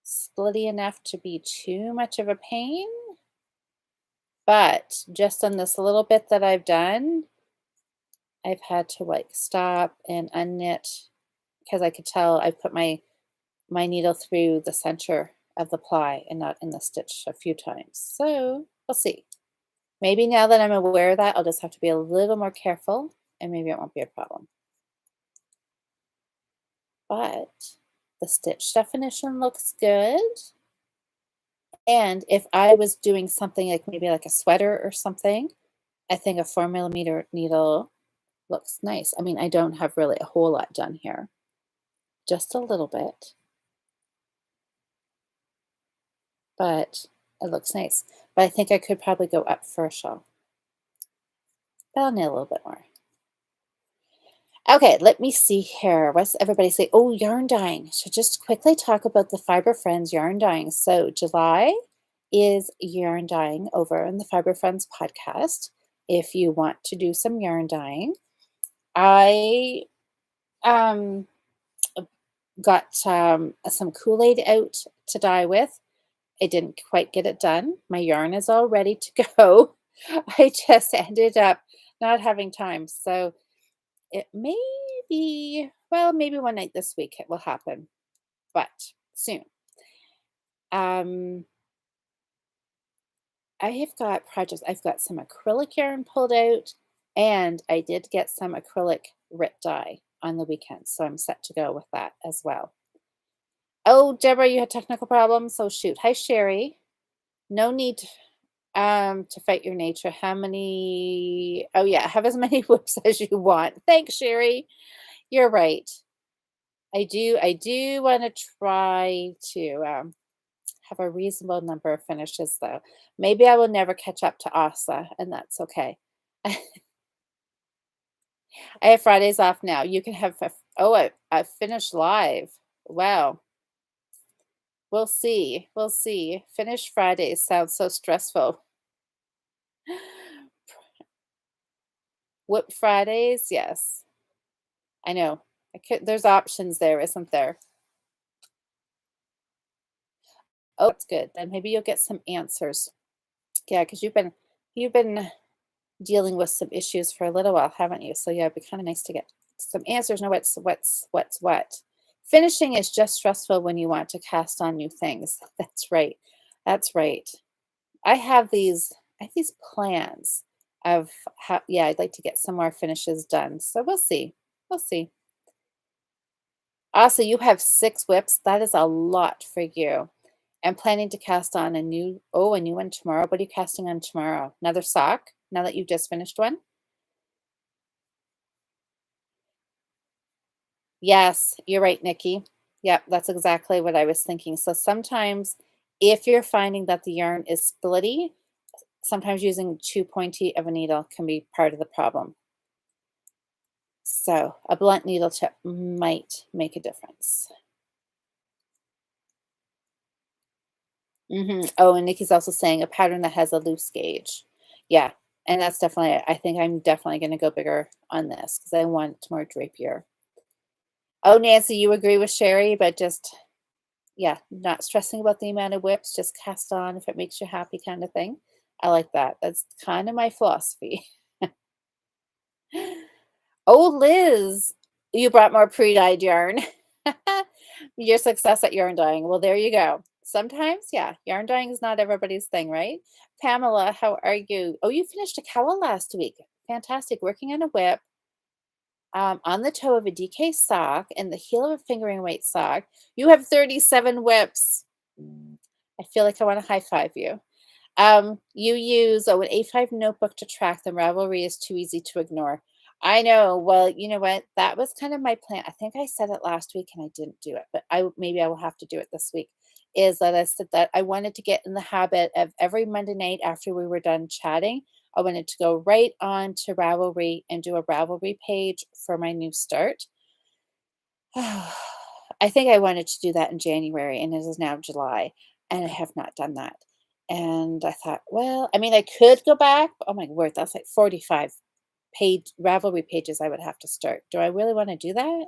splitty enough to be too much of a pain, but just on this little bit that I've done, I've had to like stop and unknit because I could tell I put my needle through the center of the ply and not in the stitch a few times. So we'll see. Maybe now that I'm aware of that, I'll just have to be a little more careful and maybe it won't be a problem. But the stitch definition looks good. And if I was doing something like maybe like a sweater or something, I think a 4 millimeter needle looks nice. I mean, I don't have really a whole lot done here, just a little bit, but it looks nice. But I think I could probably go up for a shawl. But I'll knit a little bit more. Okay, let me see here. What's everybody say? Oh, yarn dyeing. So just quickly talk about the Fiber Friends yarn dyeing. So July is yarn dyeing over in the Fiber Friends podcast. If you want to do some yarn dyeing, I um got some Kool-Aid out to dye with. I didn't quite get it done. My yarn is all ready to go. I just ended up not having time. So it may be, well, maybe one night this week it will happen, but soon. Um, I have got projects. I've got some acrylic yarn pulled out, and I did get some acrylic RIT dye on the weekend, so I'm set to go with that as well. Oh, Deborah, you had technical problems. So shoot. Hi, Sherry. No need to fight your nature. How many? Oh yeah, have as many whoops as you want. Thanks, Sherry. You're right. I do want to try to have a reasonable number of finishes, though. Maybe I will never catch up to Asa, and that's okay. I have Fridays off now. You can have I finished live. Wow. We'll see. We'll see. Finish Fridays sounds so stressful. Whip Fridays, yes. I know. There's options there, isn't there? Oh, that's good. Then maybe you'll get some answers. Yeah, because you've been dealing with some issues for a little while, haven't you? So yeah, it'd be kind of nice to get some answers. Know what's what. Finishing is just stressful when you want to cast on new things. That's right. That's right. I have these plans of how, yeah, I'd like to get some more finishes done. So we'll see. We'll see. Also, you have 6 whips. That is a lot for you. I'm planning to cast on a new one tomorrow. What are you casting on tomorrow? Another sock? Now that you've just finished one? Yes, you're right, Nikki. Yep, that's exactly what I was thinking. So sometimes if you're finding that the yarn is splitty, sometimes using too pointy of a needle can be part of the problem. So a blunt needle tip might make a difference. Oh, and Nikki's also saying a pattern that has a loose gauge. Yeah, and that's definitely, I think I'm definitely going to go bigger on this because I want more drapier. Oh, Nancy, you agree with Sherry, but just, yeah, not stressing about the amount of whips, just cast on if it makes you happy kind of thing. I like that. That's kind of my philosophy. Oh, Liz, you brought more pre-dyed yarn. Your success at yarn dyeing. Well, there you go. Sometimes, yeah, yarn dyeing is not everybody's thing, right? Pamela, how are you? Oh, you finished a cowl last week. Fantastic. Working on a whip, on the toe of a DK sock, and the heel of a fingering weight sock. You have 37 whips. I feel like I want to high five you. You use an A5 notebook to track them. Ravelry is too easy to ignore. I know. Well, you know what? That was kind of my plan. I think I said it last week and I didn't do it, but maybe I will have to do it this week. Is that I said that I wanted to get in the habit of every Monday night after we were done chatting, I wanted to go right on to Ravelry and do a Ravelry page for my new start. I think I wanted to do that in January, and it is now July, and I have not done that. And I thought, well, I mean, I could go back. Oh my word, that's like 45 page Ravelry pages I would have to start. Do I really want to do that?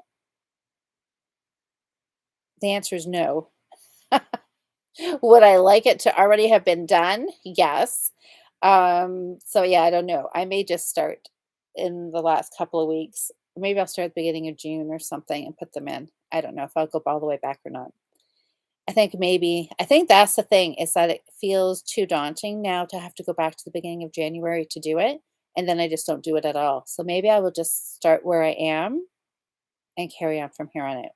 The answer is no. Would I like it to already have been done? Yes. So yeah, I don't know. I may just start in the last couple of weeks. Maybe I'll start at the beginning of June or something and put them in. I don't know if I'll go all the way back or not. I think that's the thing is that it feels too daunting now to have to go back to the beginning of January to do it. And then I just don't do it at all. So maybe I will just start where I am and carry on from here on out.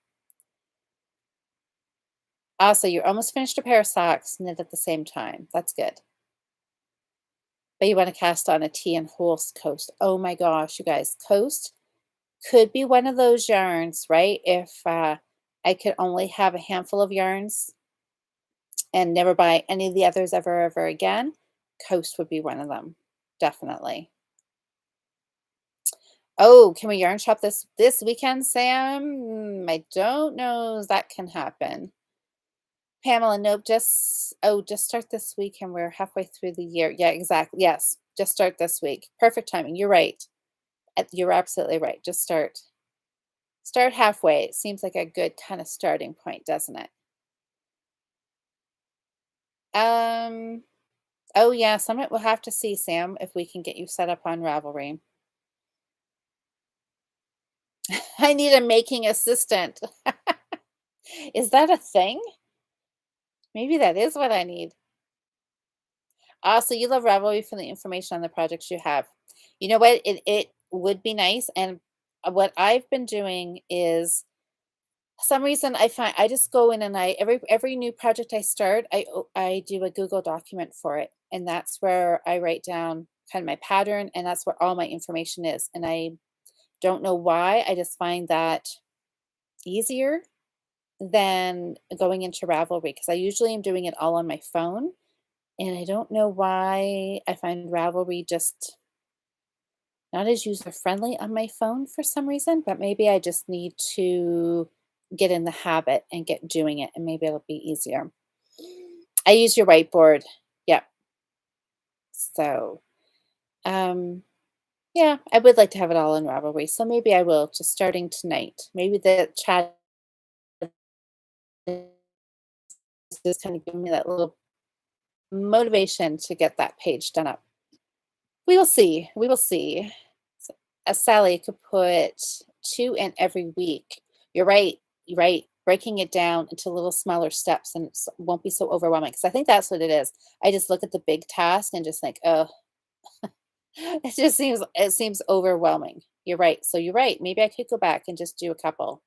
Also, you're almost finished a pair of socks knit at the same time. That's good. But you want to cast on a tea and Holst Coast. Oh my gosh, you guys, Coast could be one of those yarns, right? If I could only have a handful of yarns and never buy any of the others ever again, Coast would be one of them. Definitely. Oh, can we yarn shop this weekend, Sam? I don't know if that can happen. Pamela, nope, just start this week and we're halfway through the year. Yeah, exactly. Yes, just start this week. Perfect timing. You're right. You're absolutely right. Just start halfway. It seems like a good kind of starting point, doesn't it? Um, oh yeah, Summit we'll have to see, Sam, if we can get you set up on Ravelry. I need a making assistant. Is that a thing? Maybe that is what I need. Also, you love Ravelry for the information on the projects you have. You know what? It would be nice. And what I've been doing is some reason I find I just go in and every new project I start, I do a Google document for it. And that's where I write down kind of my pattern and that's where all my information is. And I don't know why. I just find that easier than going into Ravelry because I usually am doing it all on my phone. And I don't know why I find Ravelry just not as user friendly on my phone for some reason, but maybe I just need to get in the habit and get doing it, and maybe it'll be easier. I use your whiteboard. Yep. So, um, yeah, I would like to have it all in Ravelry. So maybe I will just starting tonight. Maybe the chat is just kind of giving me that little motivation to get that page done up. We will see. We will see. Sally could put 2 in every week. You're right. You're right. breaking it down into little smaller steps and it won't be so overwhelming. Because I think that's what it is. I just look at the big task and just think, oh, it seems overwhelming. You're right. So you're right. Maybe I could go back and just do a couple.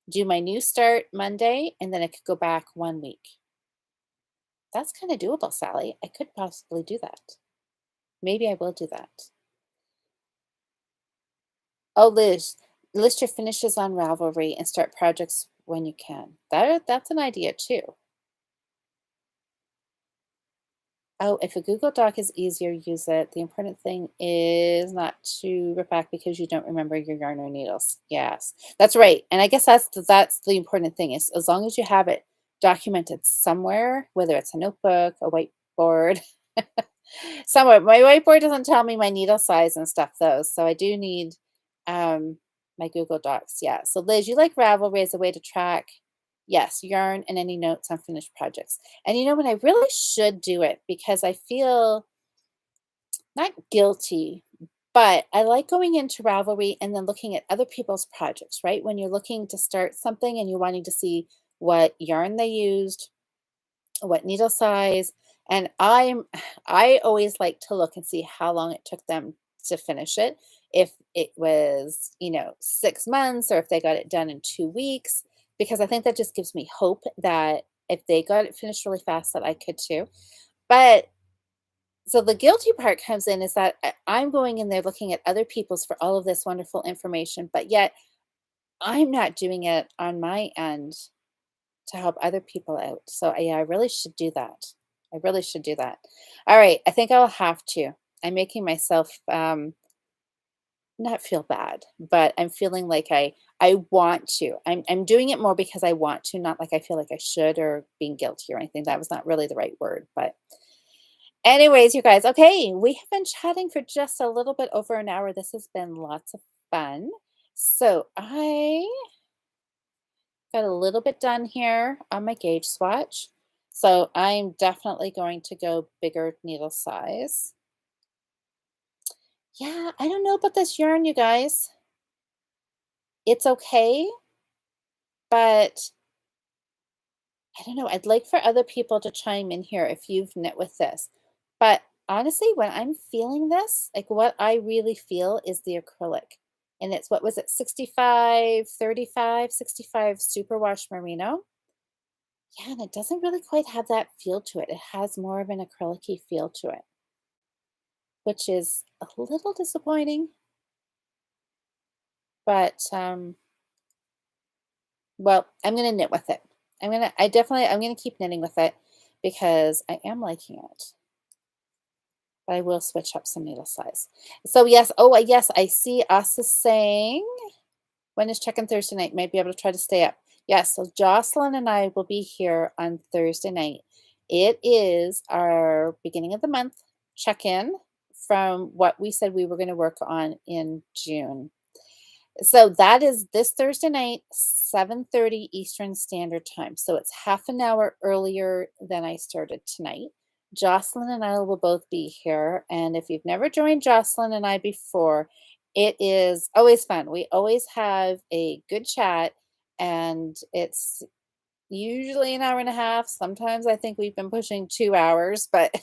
Do my new start Monday, and then I could go back 1 week. That's kind of doable, Sally. I could possibly do that. Maybe I will do that. Oh, Liz, list your finishes on Ravelry and start projects when you can. That's an idea too. Oh, if a Google Doc is easier, use it. The important thing is not to rip back because you don't remember your yarn or needles. Yes, that's right. And I guess that's the important thing is as long as you have it documented somewhere, whether it's a notebook, a whiteboard, somewhere. My whiteboard doesn't tell me my needle size and stuff though, so I do need um, my Google Docs. Yeah. So Liz, you like Ravelry as a way to track, yes, yarn and any notes on finished projects. And you know what? I really should do it because I feel not guilty, but I like going into Ravelry and then looking at other people's projects, right? When you're looking to start something and you're wanting to see what yarn they used, what needle size, and I always like to look and see how long it took them to finish it. If it was, 6 months or if they got it done in 2 weeks, because I think that just gives me hope that if they got it finished really fast that I could too. But so the guilty part comes in is that I'm going in there looking at other people's for all of this wonderful information, but yet I'm not doing it on my end to help other people out. So yeah, I really should do that. I really should do that. All right, I think I'll have to. I'm making myself not feel bad, but I'm feeling like I want to. I'm doing it more because I want to, not like I feel like I should or being guilty or anything. That was not really the right word, but anyways, you guys, okay, we have been chatting for just a little bit over an hour. This has been lots of fun. So I got a little bit done here on my gauge swatch. So I'm definitely going to go bigger needle size. Yeah, I don't know about this yarn, you guys. It's okay, but I don't know. I'd like for other people to chime in here if you've knit with this. But honestly, when I'm feeling this, like what I really feel is the acrylic. And it's what was it, 65, 35, 65 superwash merino. Yeah, and it doesn't really quite have that feel to it. It has more of an acrylic-y feel to it, which is a little disappointing. But well, I'm gonna knit with it. I'm gonna keep knitting with it because I am liking it. But I will switch up some needle size. So yes, yes, I see us is saying, when is check-in Thursday night? Might be able to try to stay up. Yes, so Jocelyn and I will be here on Thursday night. It is our beginning of the month check-in from what we said we were going to work on in June. So that is this Thursday night, 7:30 Eastern Standard Time. So it's half an hour earlier than I started tonight. Jocelyn and I will both be here. And if you've never joined Jocelyn and I before, it is always fun. We always have a good chat, and it's usually an hour and a half. Sometimes I think we've been pushing 2 hours, but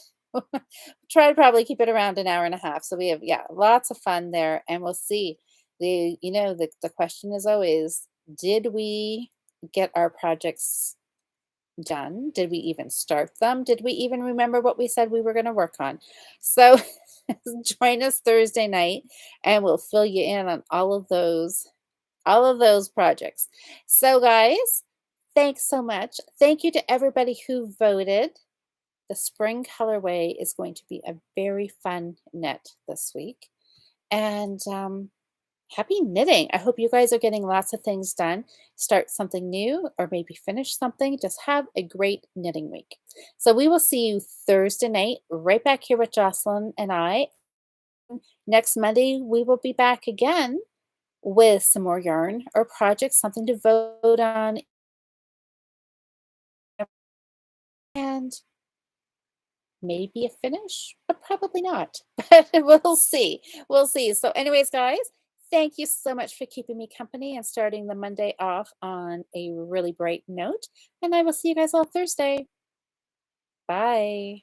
try to probably keep it around an hour and a half. So we have, yeah, lots of fun there, and we'll see. The question is always, did we get our projects done? Did we even start them? Did we even remember what we said we were going to work on? So join us Thursday night and we'll fill you in on all of those projects. So guys, thanks so much. Thank you to everybody who voted. The spring colorway is going to be a very fun knit this week. And happy knitting. I hope you guys are getting lots of things done. Start something new or maybe finish something. Just have a great knitting week. So we will see you Thursday night right back here with Jocelyn and I. Next Monday, we will be back again with some more yarn or projects, something to vote on. And maybe a finish, but probably not. But we'll see. We'll see. So, anyways, guys, Thank you so much for keeping me company and starting the Monday off on a really bright note. And I will see you guys all Thursday. Bye.